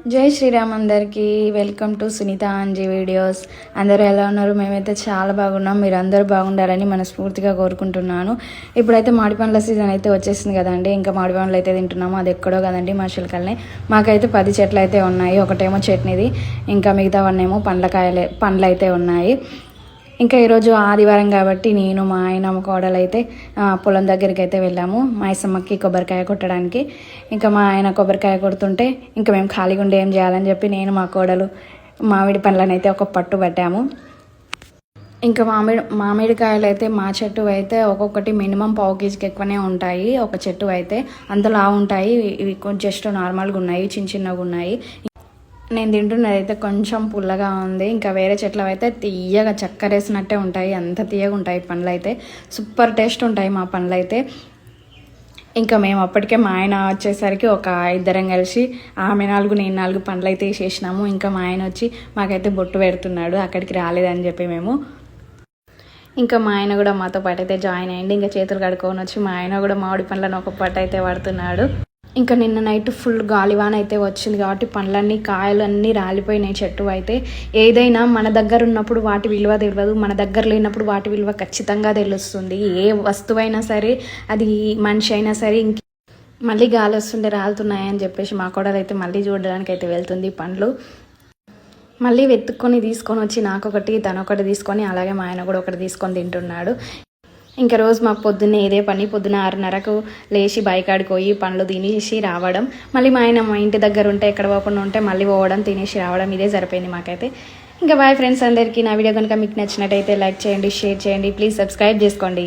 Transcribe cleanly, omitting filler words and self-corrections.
జై శ్రీరామ్ అందరికీ welcome to Sunitha Anji videos. అందరూ ఎలా ఉన్నారు? మేమైతే చాలా బాగున్నాం. మీరు అందరూ బాగుండాలని మనస్ఫూర్తిగా కోరుకుంటున్నాను. ఇప్పుడైతే మామిడి పండ్ల సీజన్ అయితే వచ్చేసింది కదండి. ఇంకా మామిడి పండ్లు అయితే తింటున్నాము. అది ఎక్కడో కదండి మా చిలకల్ని. మాకైతే 10 చెట్లు అయితే ఉన్నాయి. ఒకటేమో చట్నీది, ఇంకా మిగతావన్నేమో పండ్లు అయితే ఉన్నాయి. ఇంకా ఈరోజు ఆదివారం కాబట్టి నేను మా ఆయన మా కోడలు అయితే పొలం దగ్గరికి అయితే వెళ్ళాము మైసమ్మకి కొబ్బరికాయ కొట్టడానికి. ఇంకా మా ఆయన కొబ్బరికాయ కొడుతుంటే ఇంకా మేము ఖాళీగా ఉండి ఏం చేయాలని చెప్పి నేను మా కోడలు మామిడి పండ్లను అయితే ఒక పట్టు పట్టాము. ఇంకా మామిడికాయలు అయితే మా చెట్టు అయితే ఒక్కొక్కటి మినిమం 1/2 కేజీకి ఎక్కువనే ఉంటాయి. ఒక చెట్టు అయితే అంతలా ఉంటాయి. ఇవి జస్ట్ నార్మల్గా ఉన్నాయి, చిన్న చిన్నగా ఉన్నాయి. నేను తింటున్నది అయితే కొంచెం పుల్లగా ఉంది. ఇంకా వేరే చెట్లు అయితే తీయగా చక్కరేసినట్టే ఉంటాయి, అంత తీయగా ఉంటాయి పండ్లు అయితే. సూపర్ టేస్ట్ ఉంటాయి మా పండ్లు అయితే. ఇంకా మేము అప్పటికే మా ఆయన వచ్చేసరికి ఒక ఇద్దరం కలిసి ఆమె 4 నేను 4 పండ్లు అయితే వేసేసినాము. ఇంకా మా ఆయన వచ్చి మాకైతే బొట్టు పెడుతున్నాడు, అక్కడికి రాలేదని చెప్పి మేము. ఇంకా మా ఆయన కూడా మాతో పాటు అయితే జాయిన్ అయ్యింది. ఇంకా చేతులు కడుక్కొని వచ్చి మా ఆయన కూడా మామిడి పండ్లను ఒక పట్టు అయితే పడుతున్నాడు. ఇంకా నిన్న నైట్ ఫుల్ గాలివాన అయితే వచ్చింది కాబట్టి పండ్లన్నీ కాయలన్నీ రాలిపోయినాయి. చెట్టు అయితే ఏదైనా మన దగ్గర ఉన్నప్పుడు వాటి విలువ తెలియదు, మన దగ్గర లేనప్పుడు వాటి విలువ ఖచ్చితంగా తెలుస్తుంది. ఏ వస్తువైనా సరే, అది మనిషి అయినా సరే. మళ్ళీ గాలి వస్తుంటే రాలుతున్నాయని చెప్పేసి మా కోడలు అయితే మళ్ళీ చూడడానికి అయితే వెళ్తుంది పండ్లు. మళ్ళీ వెతుక్కొని తీసుకొని వచ్చి నాకొకటి తనొకటి తీసుకొని, అలాగే మా ఆయన కూడా ఒకటి తీసుకొని తింటున్నాడు. ఇంకా రోజు మాకు పొద్దున్నే ఇదే పని. పొద్దున్న 6:30కు లేచి బైకాడికి పోయి పండ్లు తినేసి రావడం, మళ్ళీ మా ఆయన మా ఇంటి దగ్గర ఉంటే ఎక్కడ పోకుండా ఉంటే మళ్ళీ పోవడం, తినేసి రావడం, ఇదే సరిపోయింది మాకైతే. ఇంకా బాయ్ ఫ్రెండ్స్ అందరికీ. నా వీడియో కనుక మీకు నచ్చినట్టయితే లైక్ చేయండి, షేర్ చేయండి, ప్లీజ్ సబ్స్క్రైబ్ చేసుకోండి.